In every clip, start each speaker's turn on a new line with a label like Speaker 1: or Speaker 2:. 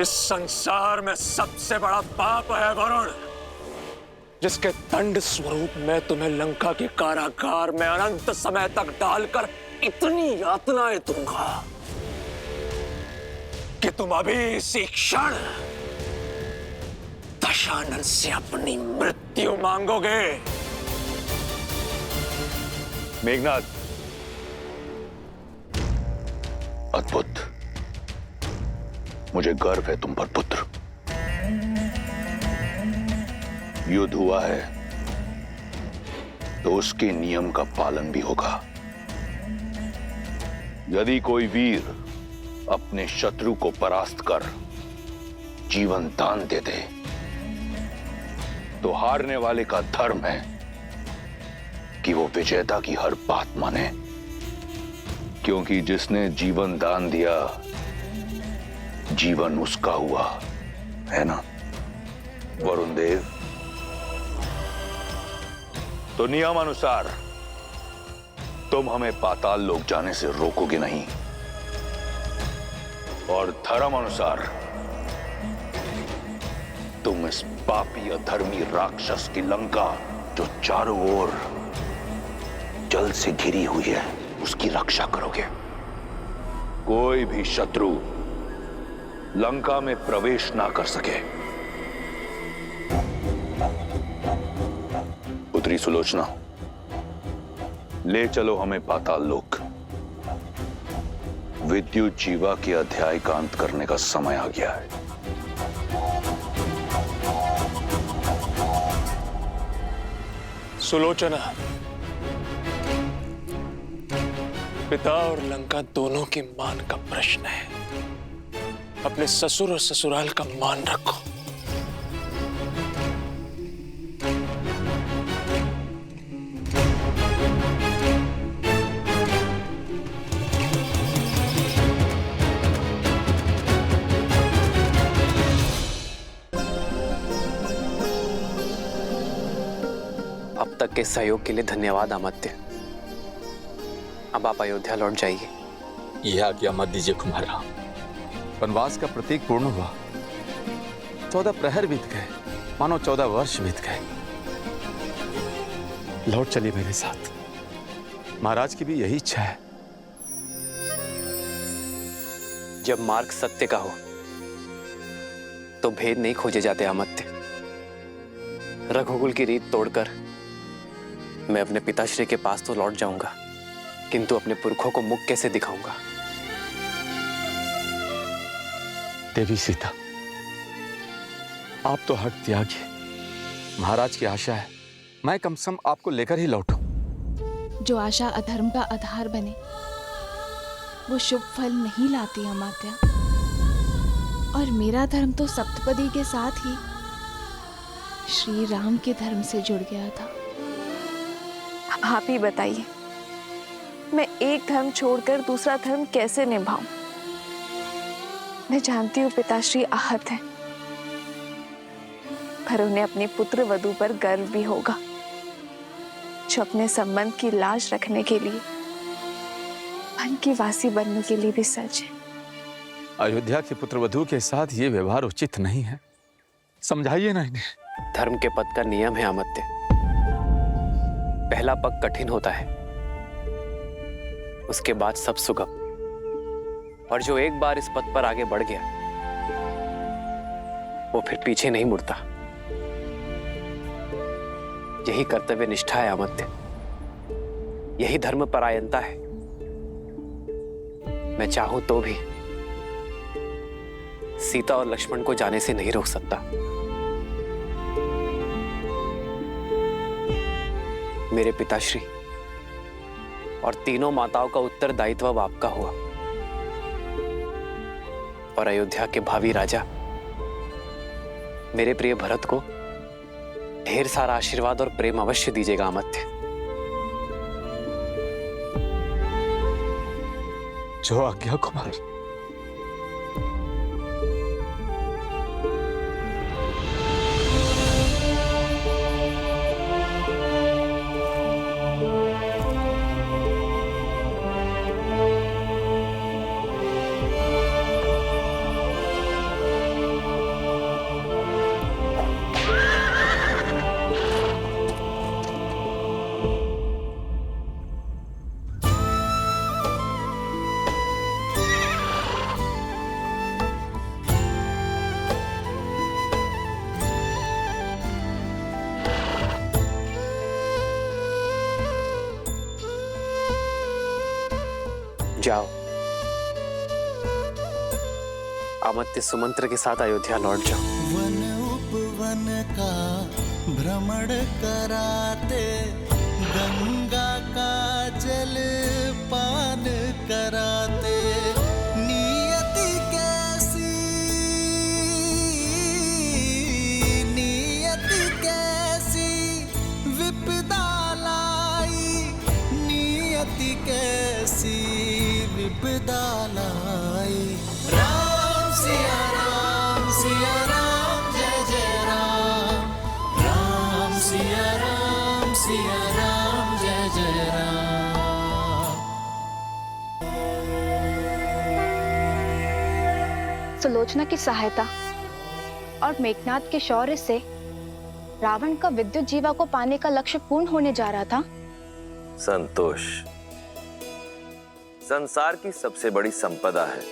Speaker 1: इस संसार में सबसे बड़ा पाप है वरुण, जिसके दंड स्वरूप मैं तुम्हें लंका के कारागार में अनंत समय तक डालकर इतनी यातनाएं दूंगा कि तुम अभी इसी क्षण दशानन से अपनी मृत्यु मांगोगे।
Speaker 2: मेघनाद, अद्भुत, मुझे गर्व है तुम पर पुत्र। युद्ध हुआ है तो उसके नियम का पालन भी होगा। यदि कोई वीर अपने शत्रु को परास्त कर जीवन दान दे दे तो हारने वाले का धर्म है कि वो विजेता की हर बात माने, क्योंकि जिसने जीवन दान दिया जीवन उसका हुआ, है ना वरुण देव? तो नियम अनुसार तुम हमें पाताल लोक जाने से रोकोगे नहीं, और धर्म अनुसार तुम इस पापी अधर्मी राक्षस की लंका, जो चारों ओर जल से घिरी हुई है, उसकी रक्षा करोगे। कोई भी शत्रु लंका में प्रवेश ना कर सके। पुत्री सुलोचना, ले चलो हमें पाताल लोक। विद्युत जीवा के अध्याय का अंत करने का समय आ गया है।
Speaker 1: सुलोचना, पिता और लंका दोनों के मान का प्रश्न है। अपने ससुर और ससुराल का मान रखो।
Speaker 3: अब तक के सहयोग के लिए धन्यवाद अमात्य। अब आप अयोध्या लौट जाइए।
Speaker 4: यह आज्ञा मत दीजिए कुमारा। वनवास का प्रतीक पूर्ण हुआ। 14 प्रहर बीत गए, मानो 14 वर्ष बीत गए। लौट चलिए मेरे साथ। महाराज की भी यही इच्छा है।
Speaker 3: जब मार्ग सत्य का हो तो भेद नहीं खोजे जाते अमात्य। रघुकुल की रीत तोड़कर मैं अपने पिताश्री के पास तो लौट जाऊंगा, किंतु अपने पुरखों को मुख कैसे दिखाऊंगा?
Speaker 4: देवी सीता, आप तो हट त्यागी। महाराज की आशा है मैं कम से कम आपको लेकर ही लौटूं।
Speaker 5: जो आशा अधर्म का आधार बने वो शुभ फल नहीं लाती अमात्या। और मेरा धर्म तो सप्तपदी के साथ ही श्री राम के धर्म से जुड़ गया था।
Speaker 6: अब आप ही बताइए, मैं एक धर्म छोड़कर दूसरा धर्म कैसे निभाऊं? मैं जानती हूँ पिताश्री आहत हैं, पर उन्हें अपने पुत्र वधू पर गर्व भी होगा, जो अपने संबंध की लाज रखने के लिए वन की वासी बनने के लिए भी सच है।
Speaker 4: अयोध्या के पुत्र वधू के साथ ये व्यवहार उचित नहीं है। समझाइए ना इन्हें।
Speaker 3: धर्म के पद का नियम है अमात्य। पहला पग कठिन होता है, उसके बाद सब सुगम। और जो एक बार इस पद पर आगे बढ़ गया वो फिर पीछे नहीं मुड़ता। यही कर्तव्य निष्ठा है अमात्य, यही धर्म परायणता है। मैं चाहूं तो भी सीता और लक्ष्मण को जाने से नहीं रोक सकता। मेरे पिताश्री और तीनों माताओं का उत्तरदायित्व अब आपका हुआ, और अयोध्या के भावी राजा मेरे प्रिय भरत को ढेर सारा आशीर्वाद और प्रेम अवश्य दीजिएगा अमात्य।
Speaker 4: जो आज्ञा कुमार।
Speaker 3: जाओ, अमात्य सुमंत्र के साथ अयोध्या लौट जाओ।
Speaker 7: वन उपवन का भ्रमण कराते, गंगा का जल पान कराते, नियति कैसी विपदा लाई, नियति कैसी विपदा लाई। राम सिया राम जय जय राम, राम सिया राम जय जय राम।
Speaker 8: सुलोचना की सहायता और मेघनाद के शौर्य से रावण का विद्युत जीवा को पाने का लक्ष्य पूर्ण होने जा रहा था।
Speaker 9: संतोष संसार की सबसे बड़ी संपदा है,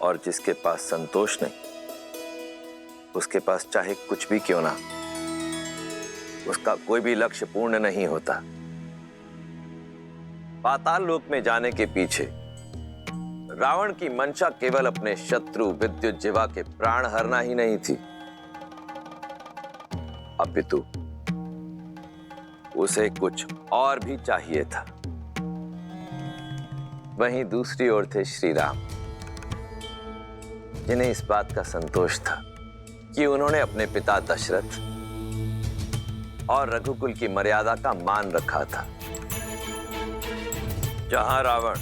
Speaker 9: और जिसके पास संतोष नहीं, उसके पास चाहे कुछ भी क्यों ना, उसका कोई भी लक्ष्य पूर्ण नहीं होता। पाताल लोक में जाने के पीछे रावण की मंशा केवल अपने शत्रु विद्युत जीवा के प्राण हरना ही नहीं थी, अपितु उसे कुछ और भी चाहिए था। वहीं दूसरी ओर थे श्री राम, जिन्हें इस बात का संतोष था कि उन्होंने अपने पिता दशरथ और रघुकुल की मर्यादा का मान रखा था। जहां रावण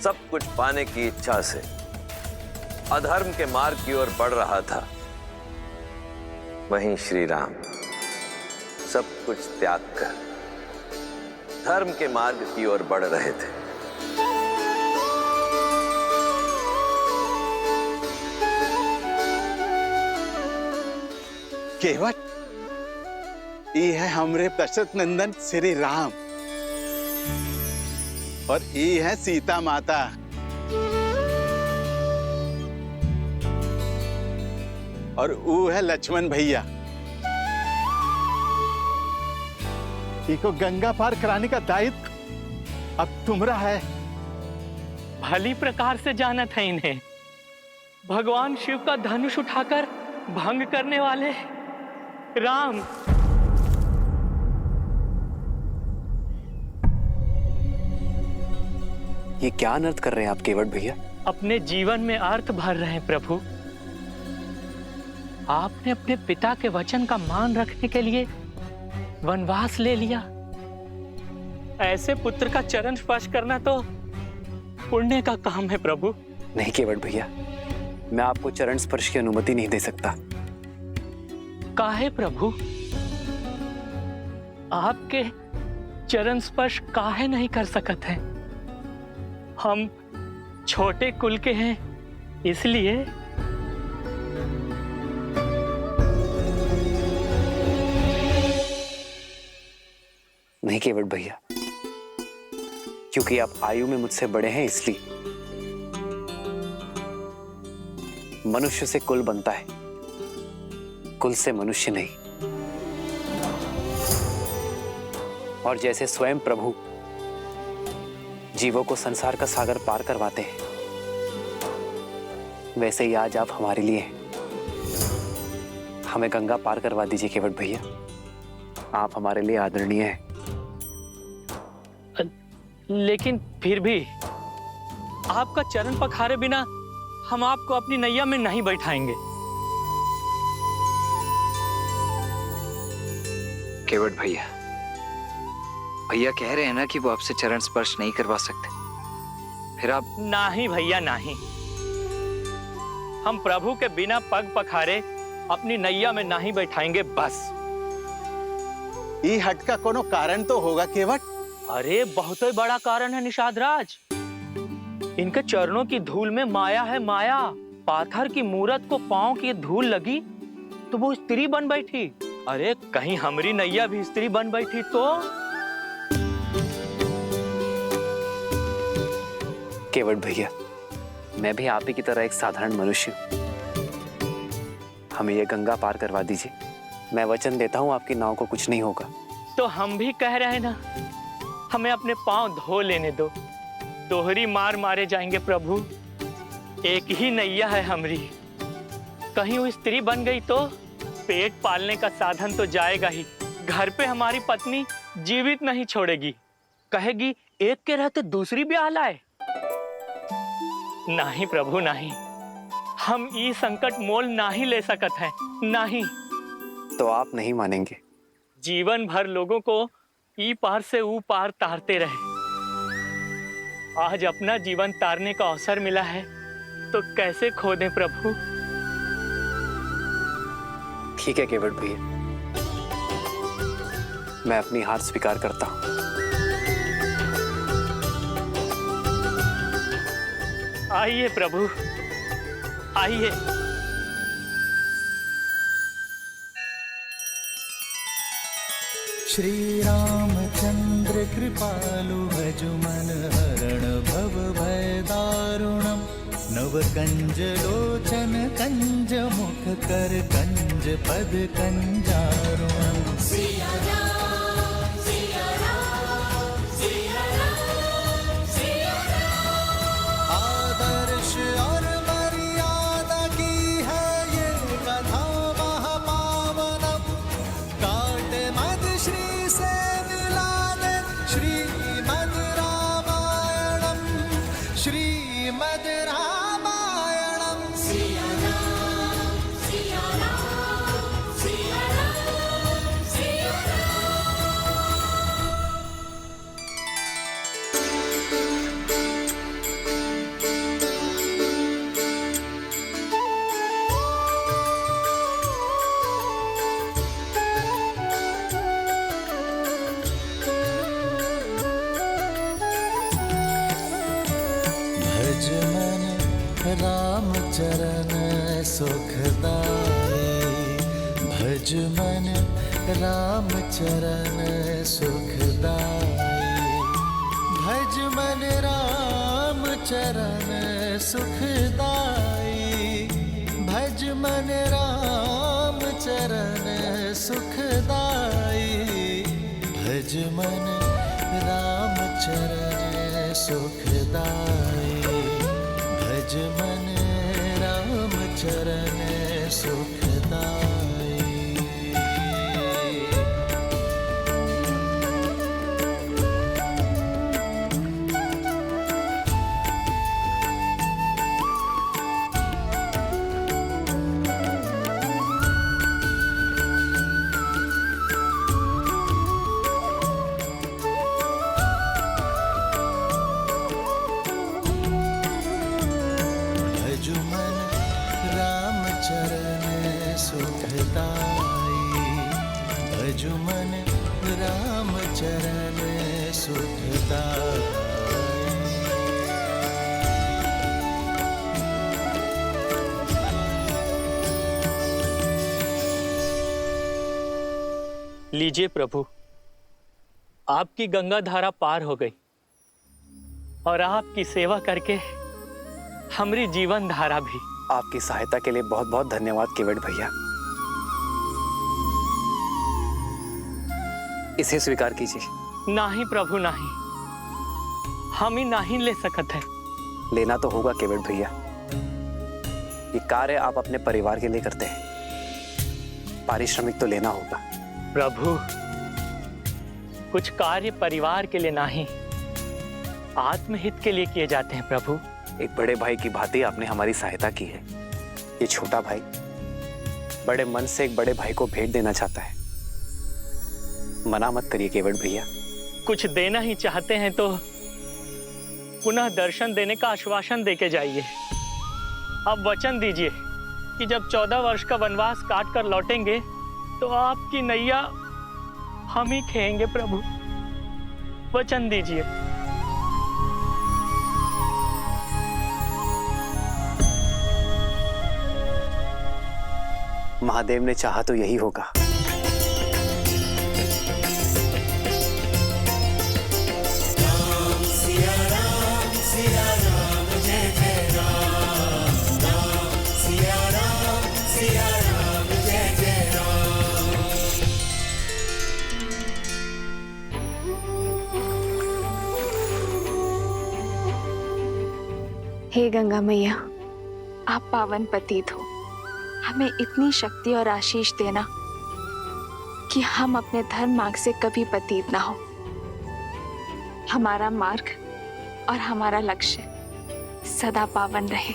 Speaker 9: सब कुछ पाने की इच्छा से अधर्म के मार्ग की ओर बढ़ रहा था, वहीं श्री राम सब कुछ त्याग कर धर्म के मार्ग की ओर बढ़ रहे थे।
Speaker 10: केवट ये है हमरे दशरथ नंदन श्री राम, और ये है सीता माता। और वो है लक्ष्मण भैया। इको गंगा पार कराने का दायित्व अब तुम्हारा है।
Speaker 11: भली प्रकार से जाना था इन्हें, भगवान शिव का धनुष उठाकर भंग करने वाले राम।
Speaker 3: ये क्या अनर्थ कर रहे हैं आप केवट भैया?
Speaker 11: अपने जीवन में अर्थ भर रहे हैं प्रभु। आपने अपने पिता के वचन का मान रखने के लिए वनवास ले लिया। ऐसे पुत्र का चरण स्पर्श करना तो पुण्य का काम है प्रभु।
Speaker 3: नहीं केवट भैया, मैं आपको चरण स्पर्श की अनुमति नहीं दे सकता।
Speaker 11: काहे प्रभु? आपके चरण स्पर्श काहे नहीं कर सकते हैं? हम छोटे कुल के हैं, इसलिए।
Speaker 3: नहीं केवट भैया, क्योंकि आप आयु में मुझसे बड़े हैं इसलिए। मनुष्य से कुल बनता है, कुल से मनुष्य नहीं। और जैसे स्वयं प्रभु जीवों को संसार का सागर पार करवाते हैं, वैसे ही आज आप हमारे लिए हैं। हमें गंगा पार करवा दीजिए केवट भैया, आप हमारे लिए आदरणीय हैं।
Speaker 11: लेकिन फिर भी आपका चरण पखारे बिना हम आपको अपनी नैया में नहीं बैठाएंगे।
Speaker 12: केवट भैया, भैया कह रहे हैं ना कि वो आपसे चरण स्पर्श नहीं करवा सकते, फिर आप।
Speaker 11: नहीं भैया नहीं, हम प्रभु के बिना पग पखारे अपनी नैया में नहीं बैठाएंगे बस।
Speaker 10: ये हट का कोनो कारण तो होगा केवट?
Speaker 11: अरे बहुत ही बड़ा कारण है निषाद राज। इनके चरणों की धूल में माया है, माया। पाथर की मूरत को पांव की धूल लगी तो वो स्त्री बन बैठी। अरे कहीं हमारी नैया भी स्त्री बन बैठी तो?
Speaker 3: केवट भैया, मैं भी आप ही की तरह एक साधारण मनुष्य हूं। हमें ये गंगा पार करवा दीजिए। मैं वचन देता हूं आपकी नाव को कुछ नहीं होगा।
Speaker 11: तो हम भी कह रहे हैं ना, हमें अपने पांव धो लेने दो, दोहरी मार मारे जाएंगे प्रभु। एक ही नैया है हमरी, कहीं वो स्त्री बन गई तो पेट पालने का साधन तो जाएगा ही। घर पे हमारी पत्नी जीवित नहीं छोड़ेगी, कहेगी एक के रहते दूसरी ब्याह लाए। नहीं प्रभु नहीं, हम ये संकट मोल नहीं ले सकत हैं, नहीं।
Speaker 3: तो आप नहीं मानेंगे?
Speaker 11: जीवन भर लोगों को ई पार से ऊ पार तारते रहे, आज अपना जीवन तारने का अवसर मिला है तो कैसे खो दें प्रभु।
Speaker 3: ठीक है केवट भैया, मैं अपनी हार स्वीकार करता हूं।
Speaker 11: आइए प्रभु आइए।
Speaker 7: श्री रामचंद्र कृपालु भजु मन हरण भव भय दारुणम। नव कंज लोचन कंज मुख कर कंज पद कंजारुणम। आदर्श और मर्यादा की है ये कथा महापावनम। काट मद श्री से मिला दे श्रीमद् रामायणम। श्रीमद् रामायणम। सिया राम सिया राम सिया राम सिया भज मन राम चरण सुखदाई। भज मन राम चरण सुखदाई। भज मन राम चरण सुखदाई। भज मन राम चरण सुखदाई। भज मन राम चरण सुखदाई। भज मन राम चरण सुखदाई। भज मन राम चरण सुखदाई। भज मन राम चरण सुखदाई।
Speaker 11: लीजिए प्रभु, आपकी गंगा धारा पार हो गई और आपकी सेवा करके हमारी जीवन धारा भी।
Speaker 3: आपकी सहायता के लिए बहुत बहुत धन्यवाद केवट भैया। इसे स्वीकार कीजिए।
Speaker 11: नहीं प्रभु नहीं, हम ही नहीं ले सकते हैं।
Speaker 3: लेना तो होगा केवट भैया, ये कार्य आप अपने परिवार के लिए करते हैं, पारिश्रमिक तो लेना होगा।
Speaker 11: प्रभु, कुछ कार्य परिवार के लिए नहीं, आत्महित के लिए किए जाते हैं प्रभु।
Speaker 3: एक बड़े भाई की भांति आपने हमारी सहायता की है। ये छोटा भाई बड़े मन से एक बड़े भाई को भेंट देना चाहता है, मना मत करिए केवट भैया।
Speaker 11: कुछ देना ही चाहते हैं तो पुनः दर्शन देने का आश्वासन देके जाइए। अब वचन दीजिए कि जब 14 वर्ष का वनवास काट कर लौटेंगे तो आपकी नैया हम ही खेएंगे प्रभु। वचन दीजिए।
Speaker 3: महादेव ने चाहा तो यही होगा।
Speaker 6: हे गंगा मैया, आप पावन पतित हो, हमें इतनी शक्ति और आशीष देना कि हम अपने धर्म मार्ग से कभी पतित ना हो। हमारा मार्ग और हमारा लक्ष्य सदा पावन रहे।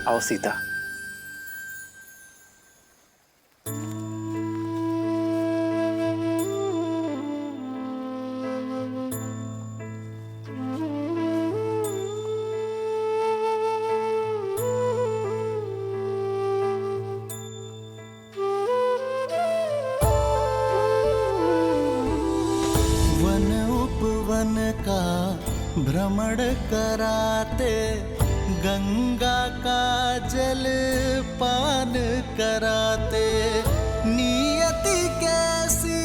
Speaker 3: आओ सीता।
Speaker 7: वन उपवन का भ्रमण कराते, गंगा का जल पान कराते, नियति कैसी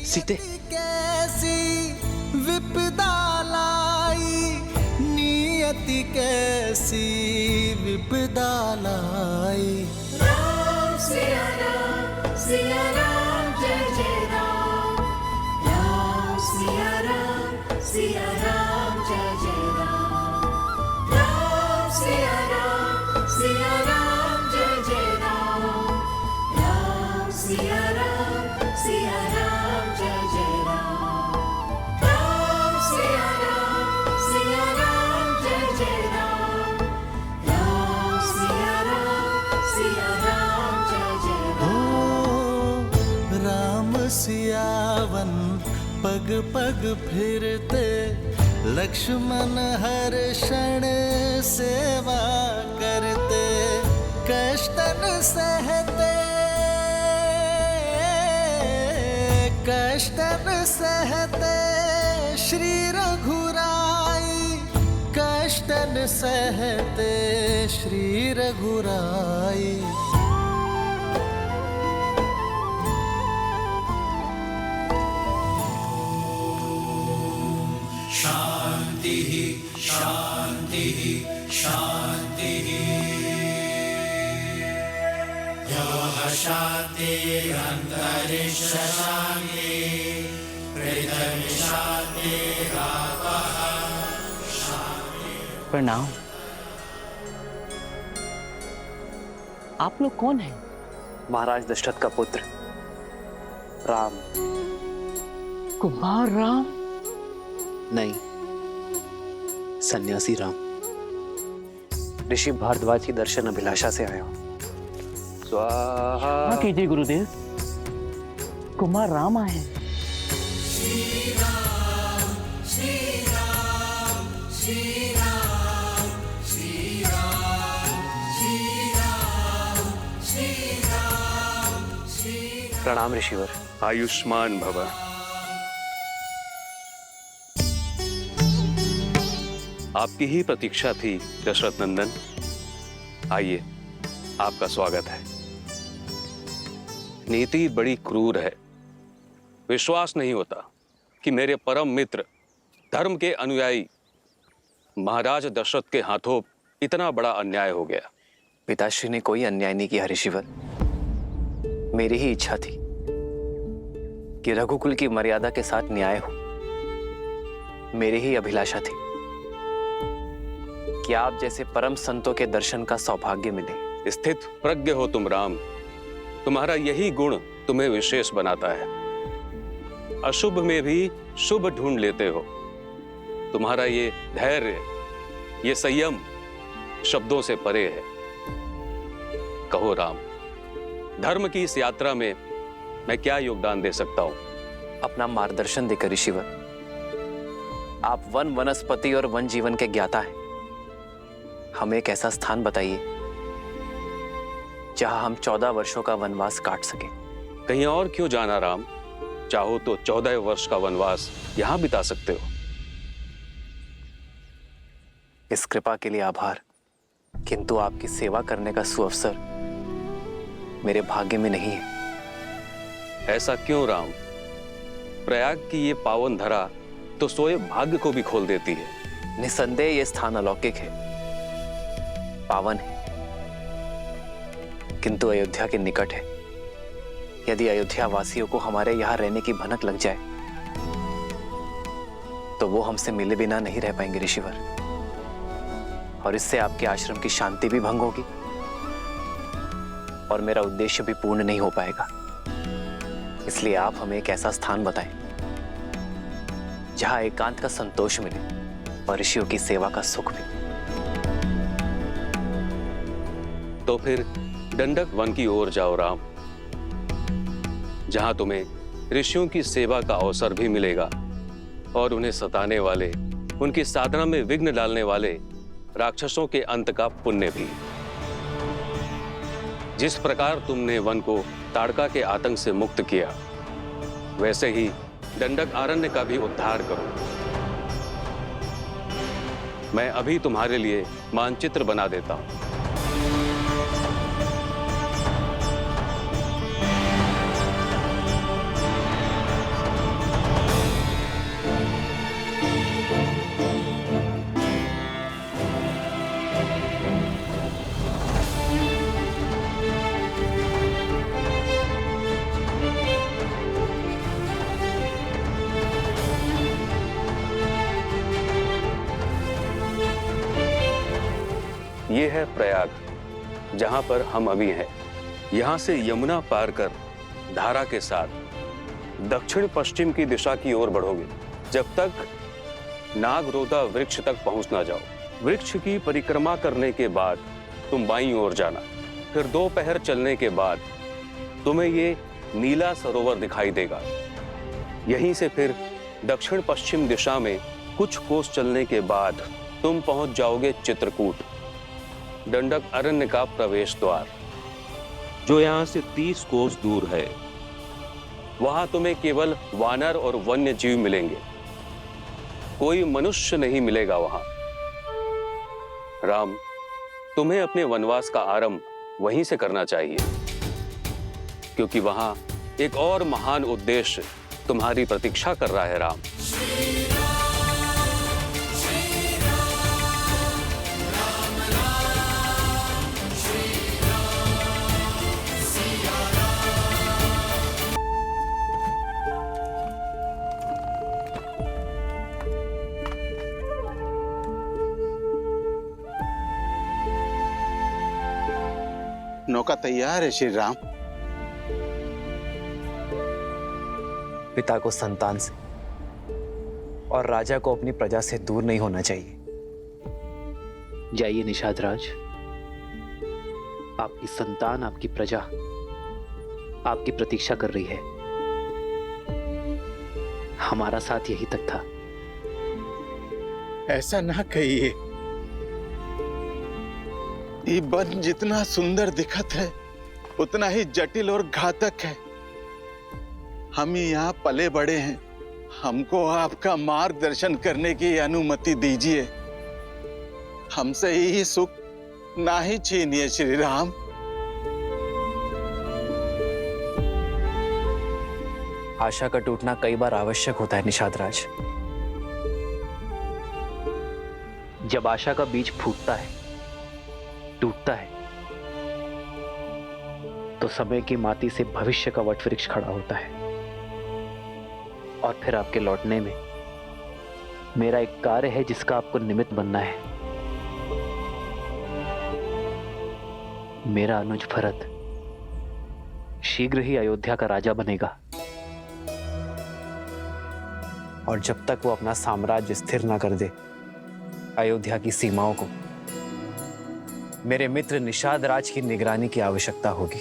Speaker 3: सीते
Speaker 7: कैसी विपदा लाई, नियति कैसी विपदा लाई।
Speaker 13: राम सिया राम जय जय राम, राम सिया राम जय जय राम, राम सिया राम जय जय राम, राम सिया राम जय जय राम, राम सिया राम जय जय राम, राम सिया राम जय जय राम।
Speaker 7: ओ राम सियावन पग पग फिरते, लक्ष्मण हर क्षण सेवा करते, कष्टन सहते, कष्टन सहते श्री रघुराई, कष्टन सहते श्री रघुराई।
Speaker 13: शांति शांति शांति, योः शान्तिरन्तरिक्ष शान्ति, पृथिवी शान्तिरापः शान्ति।
Speaker 11: प्रणाम। आप लोग कौन हैं?
Speaker 3: महाराज दशरथ का पुत्र राम।
Speaker 11: कुमार राम?
Speaker 3: नहीं, सन्यासी राम। ऋषि भारद्वाज की दर्शन अभिलाषा से आया हूं।
Speaker 11: स्वाहा कीजिए गुरुदेव। कुमार राम आए हैं।
Speaker 13: श्री राम श्री राम श्री राम श्री राम श्री राम श्री राम श्री।
Speaker 3: प्रणाम ऋषिवर।
Speaker 2: आयुष्मान भव। आपकी ही प्रतीक्षा थी दशरथ नंदन। आइए, आपका स्वागत है। नीति बड़ी क्रूर है। विश्वास नहीं होता कि मेरे परम मित्र, धर्म के अनुयायी महाराज दशरथ के हाथों इतना बड़ा अन्याय हो गया।
Speaker 3: पिताश्री ने कोई अन्याय नहीं किया ऋषिवर। मेरी ही इच्छा थी कि रघुकुल की मर्यादा के साथ न्याय हो। मेरी ही अभिलाषा थी कि आप जैसे परम संतों के दर्शन का सौभाग्य मिले।
Speaker 2: स्थित प्रज्ञ हो तुम राम। तुम्हारा यही गुण तुम्हें विशेष बनाता है। अशुभ में भी शुभ ढूंढ लेते हो। तुम्हारा ये धैर्य, ये संयम शब्दों से परे है। कहो राम, धर्म की इस यात्रा में मैं क्या योगदान दे सकता हूं?
Speaker 3: अपना मार्गदर्शन देकर ऋषिवर। आप वन वनस्पति और वन जीवन के ज्ञाता हैं। हमें एक ऐसा स्थान बताइए जहां हम 14 वर्षों का वनवास काट सके।
Speaker 2: कहीं और क्यों जाना राम? चाहो तो 14 वर्ष का वनवास यहां बिता सकते हो।
Speaker 3: इस कृपा के लिए आभार, किंतु आपकी सेवा करने का सुअवसर मेरे भाग्य में नहीं है।
Speaker 2: ऐसा क्यों राम? प्रयाग की ये पावन धरा तो सोए भाग्य को भी खोल देती है।
Speaker 3: निसंदेह ये स्थान अलौकिक है। पावन है, किंतु अयोध्या के निकट है। यदि अयोध्या वासियों को हमारे यहां रहने की भनक लग जाए तो वो हमसे मिले बिना नहीं रह पाएंगे ऋषिवर, और इससे आपके आश्रम की शांति भी भंग होगी और मेरा उद्देश्य भी पूर्ण नहीं हो पाएगा। इसलिए आप हमें एक ऐसा स्थान बताएं जहां एकांत का संतोष मिले और ऋषियों की सेवा का सुख भी।
Speaker 14: तो फिर दंडक वन की ओर जाओ राम, जहां तुम्हें ऋषियों की सेवा का अवसर भी मिलेगा और उन्हें सताने वाले, उनकी साधना में विघ्न डालने वाले राक्षसों के अंत का पुण्य भी। जिस प्रकार तुमने वन को ताड़का के आतंक से मुक्त किया, वैसे ही दंडक आरण्य का भी उद्धार करो। मैं अभी तुम्हारे लिए मानचित्र बना देता हूं। ये है प्रयाग, जहां पर हम अभी हैं। यहां से यमुना पार कर धारा के साथ दक्षिण पश्चिम की दिशा की ओर बढ़ोगे, जब तक नागरोदा वृक्ष तक पहुंच ना जाओ। वृक्ष की परिक्रमा करने के बाद तुम बाईं ओर जाना। फिर 2 पहर चलने के बाद तुम्हें ये नीला सरोवर दिखाई देगा। यहीं से फिर दक्षिण पश्चिम दिशा में कुछ कोस चलने के बाद तुम पहुंच जाओगे चित्रकूट, दंडक अरण्य का प्रवेश द्वार, जो यहां से 30 कोस दूर है। वहां तुम्हें केवल वानर और वन्य जीव मिलेंगे, कोई मनुष्य नहीं मिलेगा वहां। राम, तुम्हें अपने वनवास का आरंभ वहीं से करना चाहिए, क्योंकि वहां एक और महान उद्देश्य तुम्हारी प्रतीक्षा कर रहा है राम।
Speaker 10: नौका तैयार है श्री राम।
Speaker 3: पिता को संतान से और राजा को अपनी प्रजा से दूर नहीं होना चाहिए। जाइए निषाद राज, आपकी संतान, आपकी प्रजा आपकी प्रतीक्षा कर रही है। हमारा साथ यही तक था।
Speaker 10: ऐसा ना कहिए, ये वन जितना सुंदर दिखत है उतना ही जटिल और घातक है। हम यहाँ पले बड़े हैं, हमको आपका मार्गदर्शन करने की अनुमति दीजिए। हमसे ही सुख ना ही छीनिए श्री राम।
Speaker 3: आशा का टूटना कई बार आवश्यक होता है निषाद राज। जब आशा का बीज फूटता है, टूटता है, तो समय की माटी से भविष्य का वटवृक्ष खड़ा होता है। और फिर आपके लौटने में मेरा एक कार्य है जिसका आपको निमित्त बनना है। मेरा अनुज भरत शीघ्र ही अयोध्या का राजा बनेगा, और जब तक वो अपना साम्राज्य स्थिर ना कर दे अयोध्या की सीमाओं को, मेरे मित्र निषाद राज की निगरानी की आवश्यकता होगी।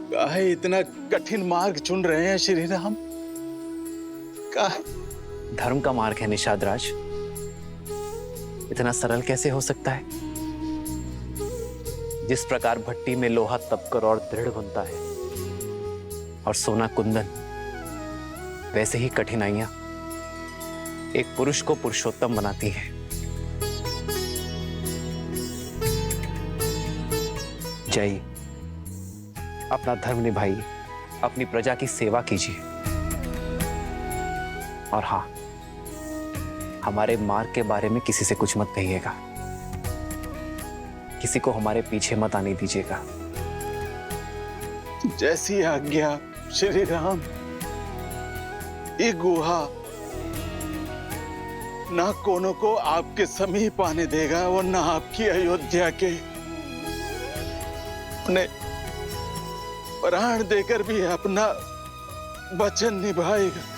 Speaker 10: काहे इतना कठिन मार्ग चुन रहे हैं श्री राम?
Speaker 3: धर्म का मार्ग है निषाद राज, इतना सरल कैसे हो सकता है? जिस प्रकार भट्टी में लोहा तपकर और दृढ़ बनता है और सोना कुंदन, वैसे ही कठिनाइयां एक पुरुष को पुरुषोत्तम बनाती हैं। जाइए, अपना धर्म निभाइए, अपनी प्रजा की सेवा कीजिए, और हाँ, हमारे मार्ग के बारे में किसी से कुछ मत कहिएगा। किसी को हमारे पीछे मत आने दीजिएगा।
Speaker 10: जैसी आज्ञा श्री राम। ये गुहा ना कोनो को आपके समीप आने देगा और ना आपकी अयोध्या के अपने प्राण देकर भी अपना वचन निभाएगा।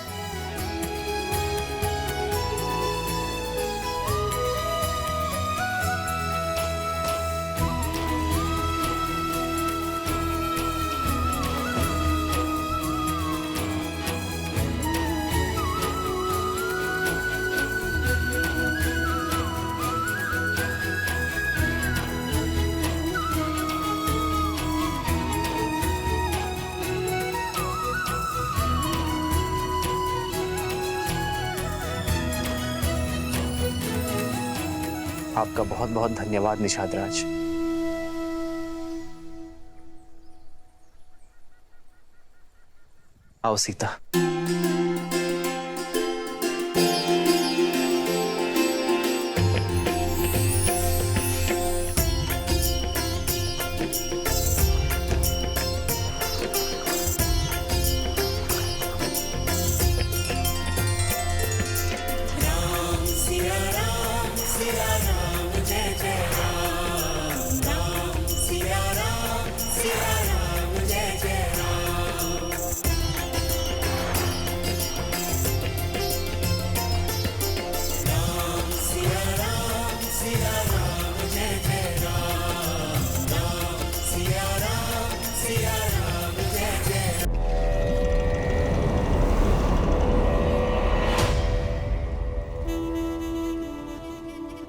Speaker 3: आपका बहुत बहुत धन्यवाद निषाद राज। आओ सीता।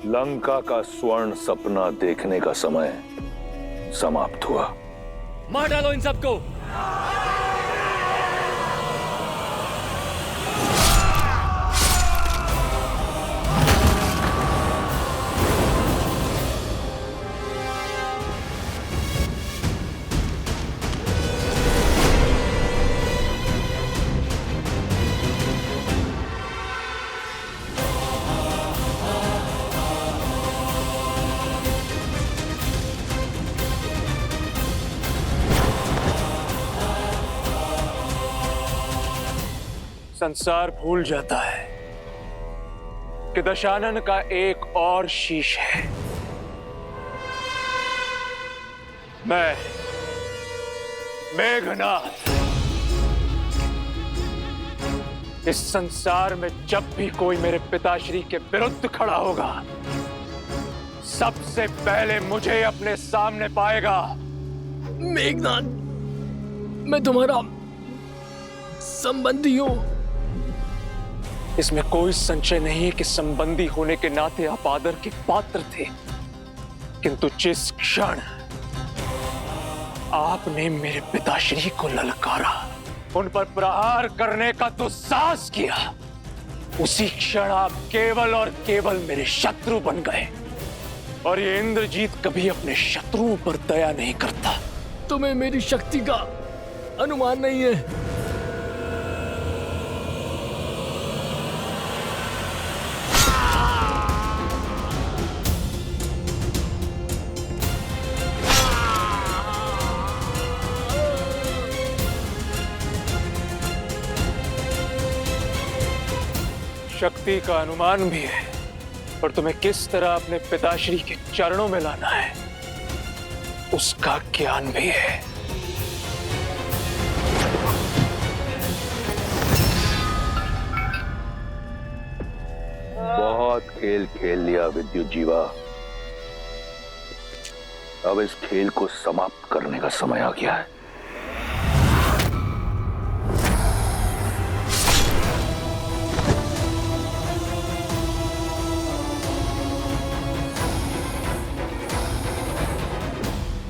Speaker 2: लंका का स्वर्ण सपना देखने का समय समाप्त हुआ।
Speaker 1: मार डालो इन सबको। संसार भूल जाता है कि दशानन का एक और शीश है। मैं मेघनाथ इस संसार में जब भी कोई मेरे पिताश्री के विरुद्ध खड़ा होगा, सबसे पहले मुझे अपने सामने पाएगा।
Speaker 15: मेघनाथ, मैं तुम्हारा संबंधी हूं।
Speaker 1: इसमें कोई संशय नहीं है कि संबंधी होने के नाते आप आदर के पात्र थे, किंतु जिस क्षण आपने मेरे पिताश्री को ललकारा, उन पर प्रहार करने का दुस्साहस किया, उसी क्षण आप केवल और केवल मेरे शत्रु बन गए। और ये इंद्रजीत कभी अपने शत्रुओं पर दया नहीं करता।
Speaker 15: तुम्हें मेरी शक्ति का अनुमान नहीं है।
Speaker 1: शक्ति का अनुमान भी है, और तुम्हें किस तरह अपने पिताश्री के चरणों में लाना है उसका ज्ञान भी है।
Speaker 2: बहुत खेल खेल लिया विद्युत जीवा। अब इस खेल को समाप्त करने का समय आ गया है।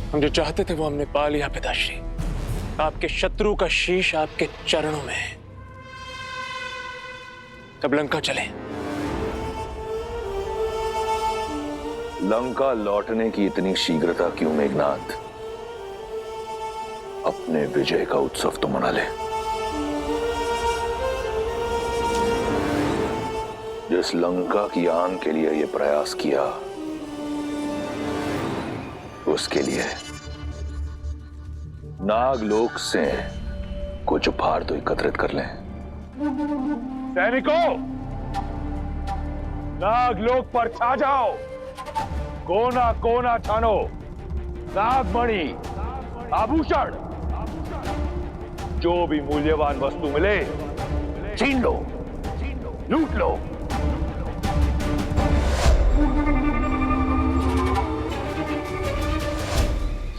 Speaker 1: हम जो चाहते थे वो हमने पा लिया पिताश्री। आपके शत्रु का शीश आपके चरणों में है। अब लंका चलें।
Speaker 2: लंका लौटने की इतनी शीघ्रता क्यों मेघनाथ? अपने विजय का उत्सव तो मना ले। जिस लंका की आन के लिए यह प्रयास किया, उसके लिए नागलोक से कुछ उपहार तो एकत्रित कर लें।
Speaker 16: सैनिकों, नागलोक पर छा जाओ, कोना कोना छानो, नागमणि, आभूषण, जो भी मूल्यवान वस्तु मिले छीन लो, लूट लो।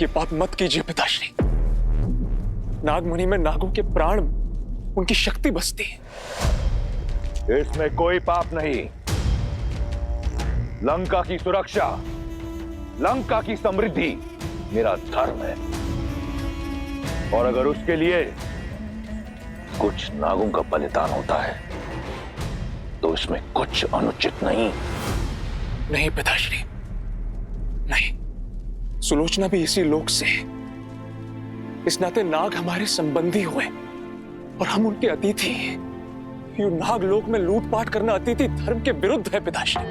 Speaker 1: ये पाप मत कीजिए पिताश्री। नागमणि में नागों के प्राण, उनकी शक्ति बसती है।
Speaker 16: इसमें कोई पाप नहीं। लंका की सुरक्षा, लंका की समृद्धि मेरा धर्म है, और अगर उसके लिए
Speaker 2: कुछ नागों का बलिदान होता है तो इसमें कुछ अनुचित नहीं।
Speaker 1: नहीं पिताश्री, नहीं। सुलोचना भी इसी लोक से है। इस नाते नाग हमारे संबंधी हुए और हम उनके अतिथि हैं। ये नागलोक में लूटपाट करना अतिथि धर्म के विरुद्ध है पिताश्री।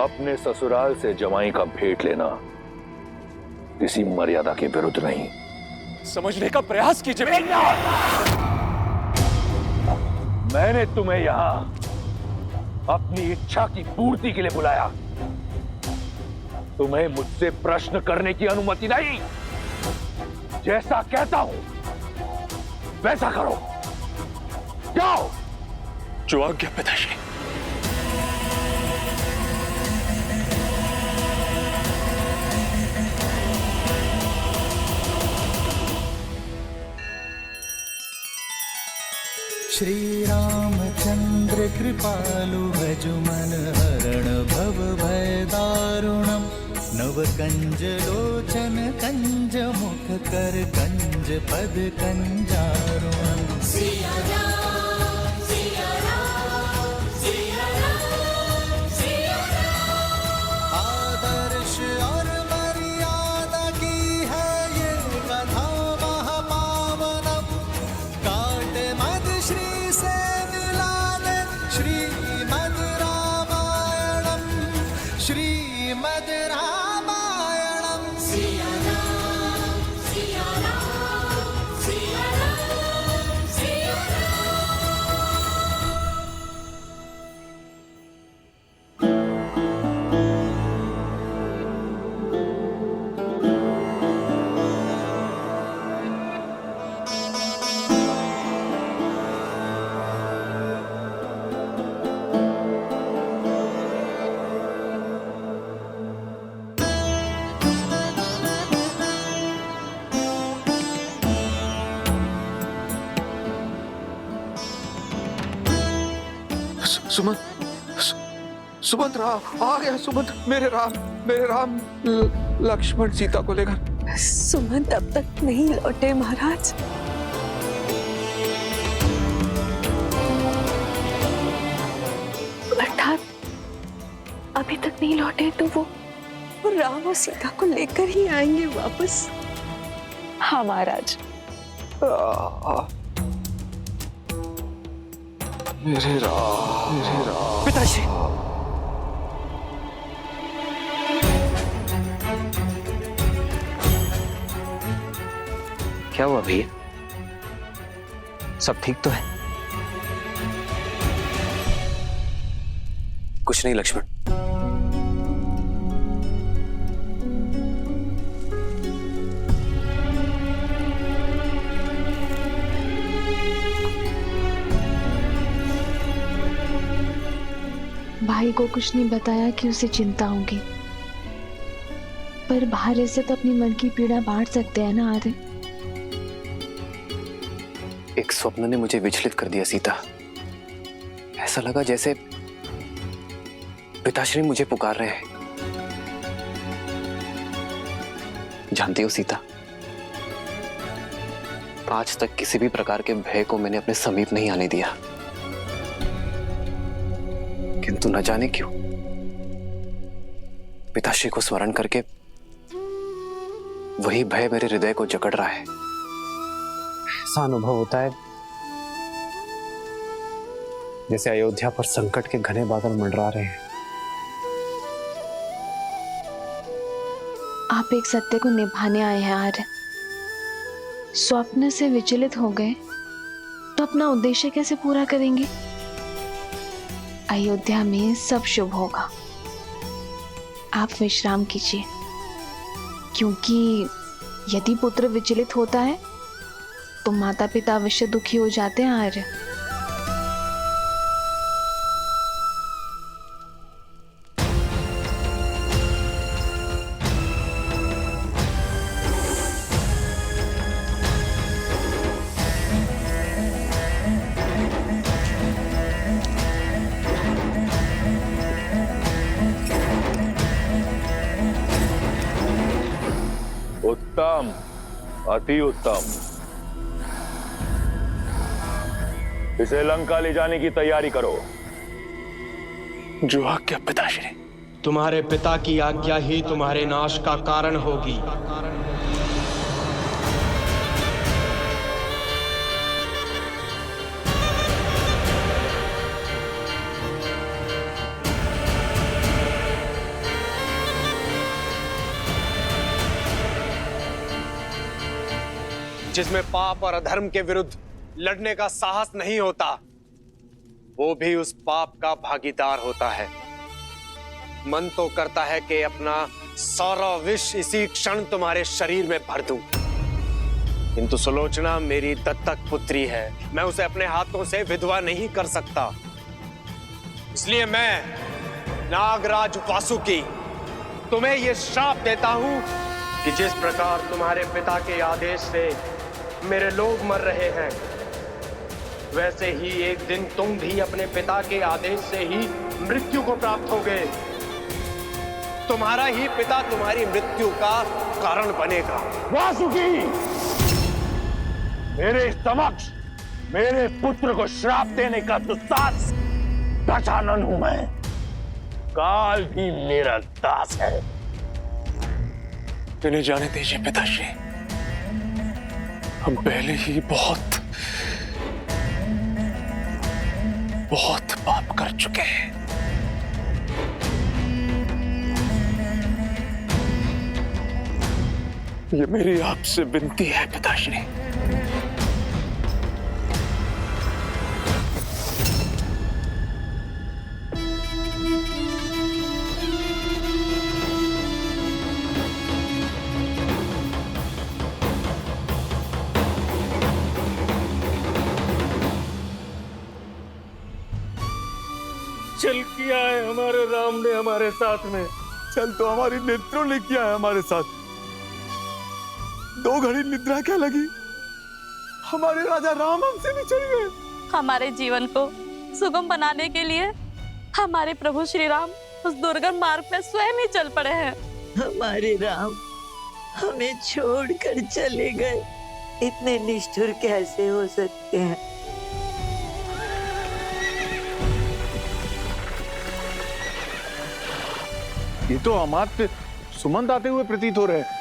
Speaker 2: अपने ससुराल से जमाई का भेंट लेना किसी मर्यादा के विरुद्ध नहीं।
Speaker 1: समझने का प्रयास कीजिए।
Speaker 16: मैंने तुम्हें यहां अपनी इच्छा की पूर्ति के लिए बुलाया, तुम्हें मुझसे प्रश्न करने की अनुमति नहीं। जैसा कहता हूं वैसा करो, जाओ।
Speaker 1: जो आज्ञा पिताश्री।
Speaker 7: श्री रामचंद्र कृपालु भजु मन हरण भव भय दारुणम। नव कंज लोचन कंज मुख कर कंज पद कंजारुणम।
Speaker 13: सिया राम, सिया राम, सिया राम, सिया राम।
Speaker 7: आदर्श और मर्यादा की है ये कथा महापावनम। काट मद श्री से मिला दे श्रीमद् रामायणम, श्रीमद् रामायणम।
Speaker 13: सिया राम, सिया राम, सिया राम, सिया
Speaker 17: सुमंत, सुमंत राम आ गया। सुमंत, मेरे राम लक्ष्मण सीता को लेकर।
Speaker 6: सुमंत अब तक नहीं लौटे महाराज। अर्थात अभी तक नहीं लौटे तो वो राम और सीता को लेकर ही आएंगे वापस। हाँ महाराज।
Speaker 17: मेरे राम
Speaker 3: पिताश्री।
Speaker 12: क्या हुआ भैया?
Speaker 3: सब ठीक तो है? कुछ नहीं लक्ष्मण।
Speaker 5: भाई को कुछ नहीं बताया कि उसे चिंता होगी, पर बाहर से तो अपनी मन की पीड़ा बांट सकते हैं ना आदि।
Speaker 3: एक स्वप्न ने मुझे विचलित कर दिया सीता। ऐसा लगा जैसे पिताश्री मुझे पुकार रहे हैं। जानती हो सीता, आज तक किसी भी प्रकार के भय को मैंने अपने समीप नहीं आने दिया, किंतु न जाने क्यों पिताश्री को स्मरण करके वही भय मेरे हृदय को जकड़ रहा है। ऐसा अनुभव होता है जैसे अयोध्या पर संकट के घने बादल मंडरा रहे हैं।
Speaker 6: आप एक सत्य को निभाने आए हैं आर्य। स्वप्न से विचलित हो गए तो अपना उद्देश्य कैसे पूरा करेंगे? अयोध्या में सब शुभ होगा। आप विश्राम कीजिए, क्योंकि यदि पुत्र विचलित होता है तो माता पिता अवश्य दुखी हो जाते हैं आर्य।
Speaker 16: उत्तम, अति उत्तम। इसे लंका ले जाने की तैयारी करो।
Speaker 1: जो आज्ञा पिताश्री।
Speaker 18: तुम्हारे पिता की आज्ञा ही तुम्हारे नाश का कारण होगी।
Speaker 3: जिसमें पाप और अधर्म के विरुद्ध लड़ने का साहस नहीं होता, वो भी उस पाप का भागीदार होता है। मन तो करता है कि अपना सारा विष इसी क्षण तुम्हारे शरीर में भर दूं, किंतु सुलोचना मेरी दत्तक पुत्री है, मैं उसे अपने हाथों से विधवा नहीं कर सकता। इसलिए मैं नागराज वासुकी तुम्हें यह श्राप देता हूं कि जिस प्रकार तुम्हारे पिता के आदेश से मेरे लोग मर रहे हैं, वैसे ही एक दिन तुम भी अपने पिता के आदेश से ही मृत्यु को प्राप्त होगे। तुम्हारा ही पिता तुम्हारी मृत्यु का कारण बनेगा।
Speaker 16: वासुकी, मेरे समक्ष मेरे पुत्र को श्राप देने का दुस्साहस गजानन हूं मैं। काल भी मेरा दास है।
Speaker 1: इन्हें जाने दीजिए पिताश्री, हम पहले ही बहुत पाप कर चुके हैं। ये मेरी आपसे विनती है पिताश्री।
Speaker 15: चल किया है हमारे राम ने हमारे साथ में।
Speaker 17: चल तो हमारी नेत्रों ने किया है हमारे साथ। 2 घड़ी निद्रा क्या लगी, हमारे राजा राम हमसे बिछड़ गए।
Speaker 19: हमारे जीवन को सुगम बनाने के लिए हमारे प्रभु श्री राम उस दुर्गम मार्ग पर स्वयं ही चल पड़े हैं।
Speaker 20: हमारे राम हमें छोड़कर चले गए, इतने निष्ठुर कैसे हो सकते हैं?
Speaker 10: ये तो अमात्य सुमंत आते हुए प्रतीत हो रहे हैं।